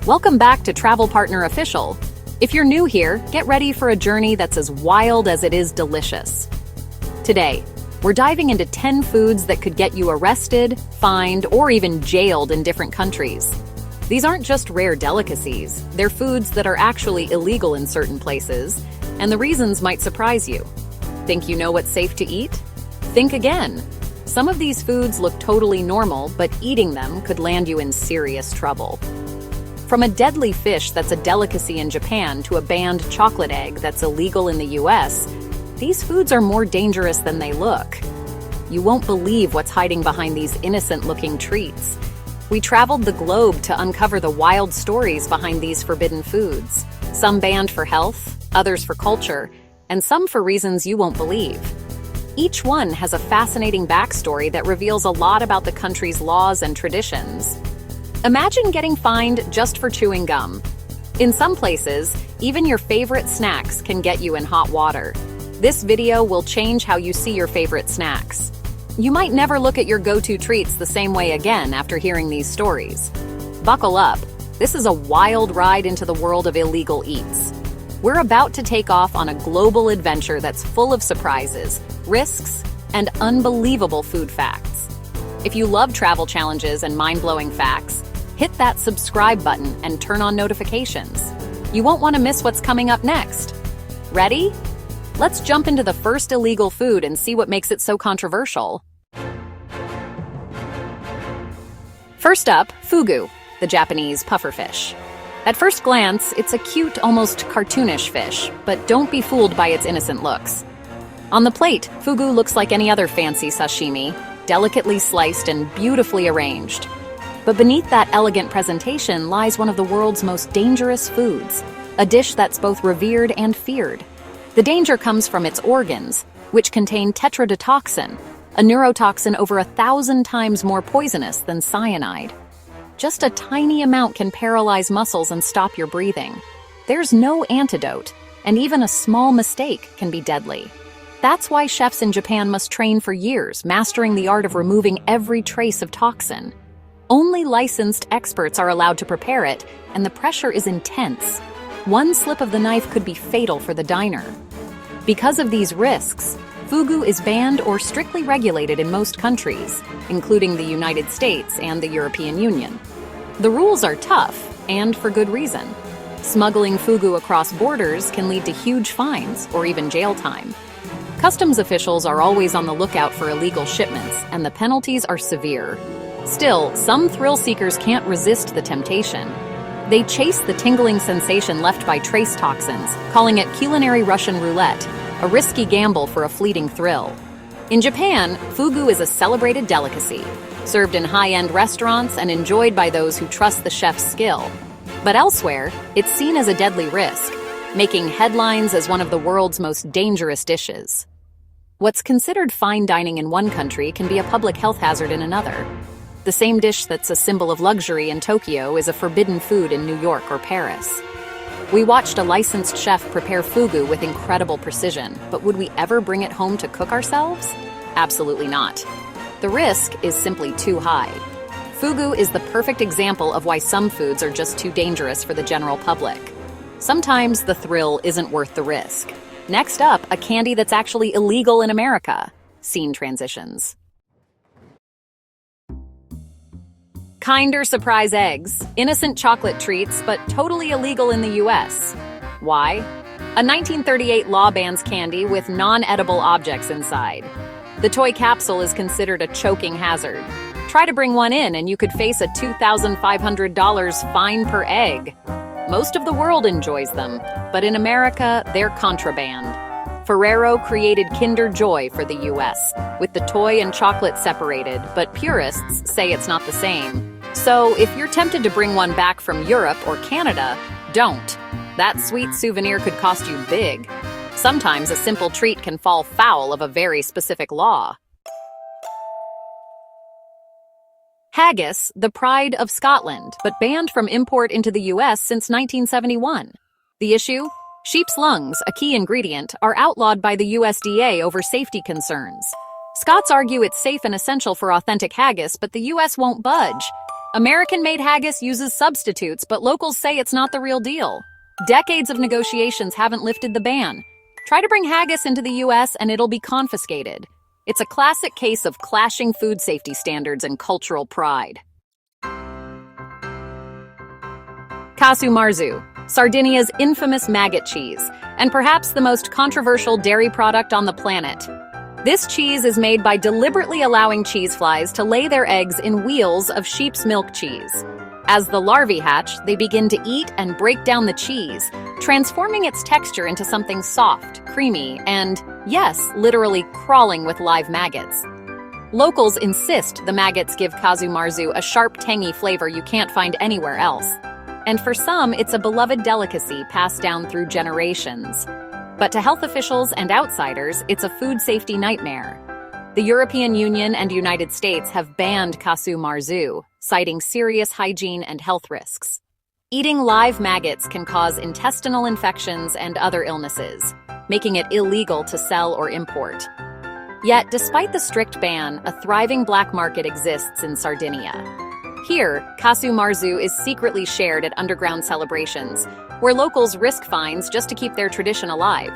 Welcome back to Travel Partner Official. If you're new here, get ready for a journey that's as wild as it is delicious. Today, we're diving into 10 foods that could get you arrested, fined, or even jailed in different countries. These aren't just rare delicacies, they're foods that are actually illegal in certain places, and the reasons might surprise you. Think you know what's safe to eat? Think again. Some of these foods look totally normal, but eating them could land you in serious trouble. From a deadly fish that's a delicacy in Japan to a banned chocolate egg that's illegal in the US, these foods are more dangerous than they look. You won't believe what's hiding behind these innocent-looking treats. We traveled the globe to uncover the wild stories behind these forbidden foods. Some banned for health, others for culture, and some for reasons you won't believe. Each one has a fascinating backstory that reveals a lot about the country's laws and traditions. Imagine getting fined just for chewing gum. In some places, even your favorite snacks can get you in hot water. This video will change how you see your favorite snacks. You might never look at your go-to treats the same way again after hearing these stories. Buckle up. This is a wild ride into the world of illegal eats. We're about to take off on a global adventure that's full of surprises, risks, and unbelievable food facts. If you love travel challenges and mind-blowing facts, hit that subscribe button and turn on notifications. You won't want to miss what's coming up next. Ready? Let's jump into the first illegal food and see what makes it so controversial. First up, fugu, the Japanese pufferfish. At first glance, it's a cute, almost cartoonish fish, but don't be fooled by its innocent looks. On the plate, fugu looks like any other fancy sashimi, delicately sliced and beautifully arranged. But beneath that elegant presentation lies one of the world's most dangerous foods, a dish that's both revered and feared. The danger comes from its organs, which contain tetrodotoxin, a neurotoxin over 1,000 times more poisonous than cyanide. Just a tiny amount can paralyze muscles and stop your breathing. There's no antidote, and even a small mistake can be deadly. That's why chefs in Japan must train for years, mastering the art of removing every trace of toxin. Only licensed experts are allowed to prepare it, and the pressure is intense. One slip of the knife could be fatal for the diner. Because of these risks, fugu is banned or strictly regulated in most countries, including the United States and the European Union. The rules are tough, and for good reason. Smuggling fugu across borders can lead to huge fines or even jail time. Customs officials are always on the lookout for illegal shipments, and the penalties are severe. Still, some thrill seekers can't resist the temptation. They chase the tingling sensation left by trace toxins, calling it culinary Russian roulette, a risky gamble for a fleeting thrill. In Japan, fugu is a celebrated delicacy, served in high-end restaurants and enjoyed by those who trust the chef's skill. But elsewhere, it's seen as a deadly risk, making headlines as one of the world's most dangerous dishes. What's considered fine dining in one country can be a public health hazard in another. The same dish that's a symbol of luxury in Tokyo is a forbidden food in New York or Paris. We watched a licensed chef prepare fugu with incredible precision, but would we ever bring it home to cook ourselves? Absolutely not. The risk is simply too high. Fugu is the perfect example of why some foods are just too dangerous for the general public. Sometimes the thrill isn't worth the risk. Next up, a candy that's actually illegal in America. Scene transitions. Kinder Surprise eggs, innocent chocolate treats, but totally illegal in the US. Why? A 1938 law bans candy with non-edible objects inside. The toy capsule is considered a choking hazard. Try to bring one in and you could face a $2,500 fine per egg. Most of the world enjoys them, but in America, they're contraband. Ferrero created Kinder Joy for the US, with the toy and chocolate separated, but purists say it's not the same. So if you're tempted to bring one back from Europe or Canada, don't. That sweet souvenir could cost you big. Sometimes a simple treat can fall foul of a very specific law. Haggis, the pride of Scotland, but banned from import into the US since 1971. The issue? Sheep's lungs, a key ingredient, are outlawed by the USDA over safety concerns. Scots argue it's safe and essential for authentic haggis, but the US won't budge. American-made haggis uses substitutes, but locals say it's not the real deal. Decades of negotiations haven't lifted the ban. Try to bring haggis into the US and it'll be confiscated. It's a classic case of clashing food safety standards and cultural pride. Casu marzu, Sardinia's infamous maggot cheese, and perhaps the most controversial dairy product on the planet. This cheese is made by deliberately allowing cheese flies to lay their eggs in wheels of sheep's milk cheese. As the larvae hatch, they begin to eat and break down the cheese, transforming its texture into something soft, creamy, and, yes, literally crawling with live maggots. Locals insist the maggots give casu marzu a sharp, tangy flavor you can't find anywhere else. And for some, it's a beloved delicacy passed down through generations. But to health officials and outsiders, it's a food safety nightmare. The European Union and United States have banned casu marzu, citing serious hygiene and health risks. Eating live maggots can cause intestinal infections and other illnesses, making it illegal to sell or import. Yet, despite the strict ban, a thriving black market exists in Sardinia. Here, casu marzu is secretly shared at underground celebrations, where locals risk fines just to keep their tradition alive.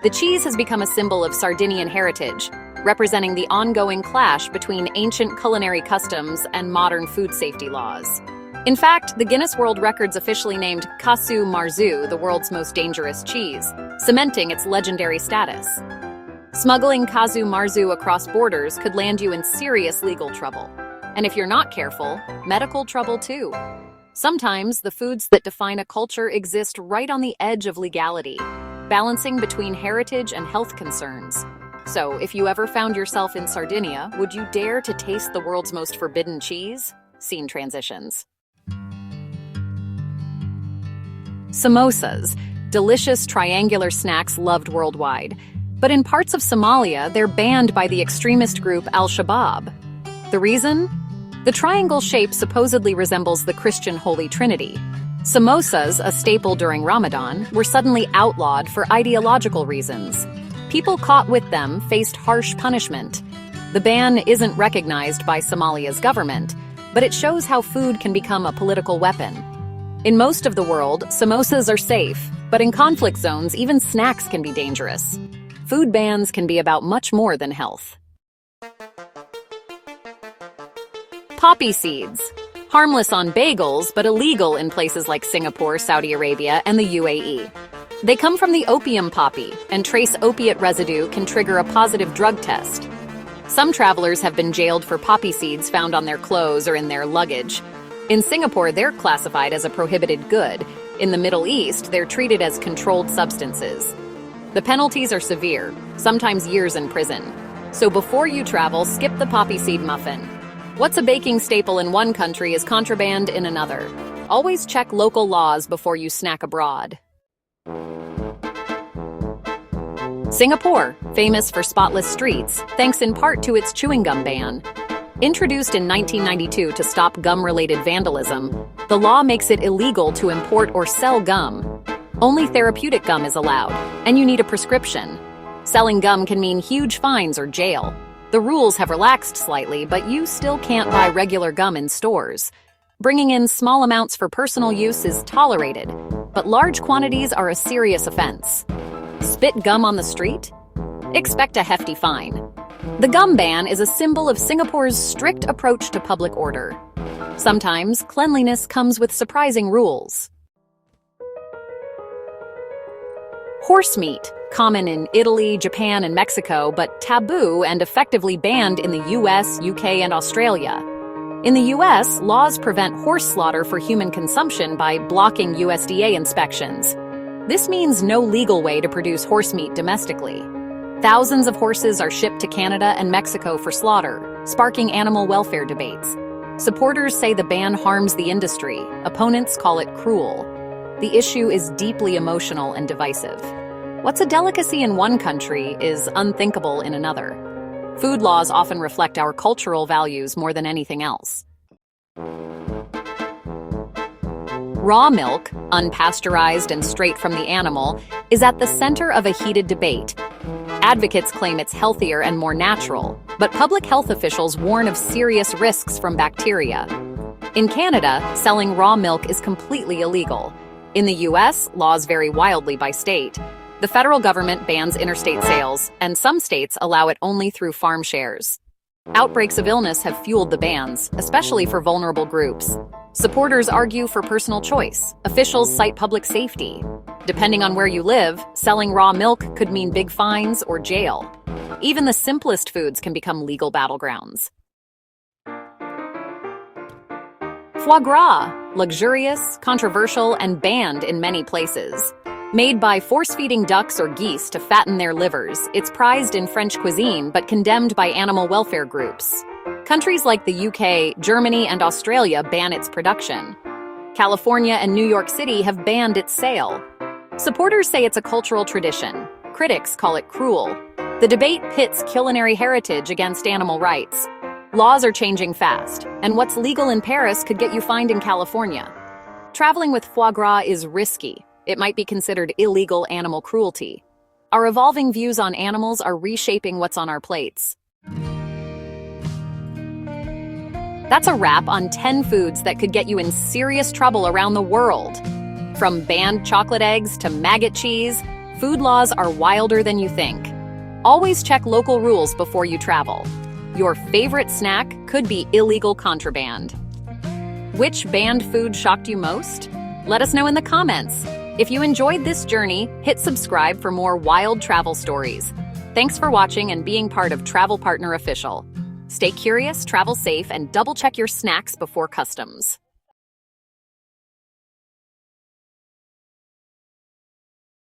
The cheese has become a symbol of Sardinian heritage, representing the ongoing clash between ancient culinary customs and modern food safety laws. In fact, the Guinness World Records officially named casu marzu the world's most dangerous cheese, cementing its legendary status. Smuggling casu marzu across borders could land you in serious legal trouble. And if you're not careful, medical trouble too. Sometimes the foods that define a culture exist right on the edge of legality, balancing between heritage and health concerns. So, if you ever found yourself in Sardinia, would you dare to taste the world's most forbidden cheese? Scene transitions. Samosas, delicious triangular snacks loved worldwide. But in parts of Somalia, they're banned by the extremist group Al-Shabaab. The reason? The triangle shape supposedly resembles the Christian Holy Trinity. Samosas, a staple during Ramadan, were suddenly outlawed for ideological reasons. People caught with them faced harsh punishment. The ban isn't recognized by Somalia's government, but it shows how food can become a political weapon. In most of the world, samosas are safe, but in conflict zones, even snacks can be dangerous. Food bans can be about much more than health. Poppy seeds. Harmless on bagels, but illegal in places like Singapore, Saudi Arabia, and the UAE. They come from the opium poppy, and trace opiate residue can trigger a positive drug test. Some travelers have been jailed for poppy seeds found on their clothes or in their luggage. In Singapore, they're classified as a prohibited good. In the Middle East, they're treated as controlled substances. The penalties are severe, sometimes years in prison. So before you travel, skip the poppy seed muffin. What's a baking staple in one country is contraband in another. Always check local laws before you snack abroad. Singapore, famous for spotless streets, thanks in part to its chewing gum ban. Introduced in 1992 to stop gum-related vandalism, the law makes it illegal to import or sell gum. Only therapeutic gum is allowed, and you need a prescription. Selling gum can mean huge fines or jail. The rules have relaxed slightly, but you still can't buy regular gum in stores. Bringing in small amounts for personal use is tolerated, but large quantities are a serious offense. Spit gum on the street? Expect a hefty fine. The gum ban is a symbol of Singapore's strict approach to public order. Sometimes, cleanliness comes with surprising rules. Horse meat, common in Italy, Japan, and Mexico, but taboo and effectively banned in the US, UK, and Australia. In the US, laws prevent horse slaughter for human consumption by blocking USDA inspections. This means no legal way to produce horse meat domestically. Thousands of horses are shipped to Canada and Mexico for slaughter, sparking animal welfare debates. Supporters say the ban harms the industry. Opponents call it cruel. The issue is deeply emotional and divisive. What's a delicacy in one country is unthinkable in another. Food laws often reflect our cultural values more than anything else. Raw milk, unpasteurized and straight from the animal, is at the center of a heated debate. Advocates claim it's healthier and more natural, but public health officials warn of serious risks from bacteria. In Canada, selling raw milk is completely illegal. In the US, laws vary wildly by state. The federal government bans interstate sales, and some states allow it only through farm shares. Outbreaks of illness have fueled the bans, especially for vulnerable groups. Supporters argue for personal choice. Officials cite public safety. Depending on where you live, selling raw milk could mean big fines or jail. Even the simplest foods can become legal battlegrounds. Foie gras, luxurious, controversial, and banned in many places. Made by force-feeding ducks or geese to fatten their livers, it's prized in French cuisine but condemned by animal welfare groups. Countries like the UK, Germany, and Australia ban its production. California and New York City have banned its sale. Supporters say it's a cultural tradition. Critics call it cruel. The debate pits culinary heritage against animal rights. Laws are changing fast, and what's legal in Paris could get you fined in California. Traveling with foie gras is risky. It might be considered illegal animal cruelty. Our evolving views on animals are reshaping what's on our plates. That's a wrap on 10 foods that could get you in serious trouble around the world. From banned chocolate eggs to maggot cheese, food laws are wilder than you think. Always check local rules before you travel. Your favorite snack could be illegal contraband. Which banned food shocked you most? Let us know in the comments. If you enjoyed this journey, hit subscribe for more wild travel stories. Thanks for watching and being part of Travel Partner Official. Stay curious, travel safe, and double-check your snacks before customs.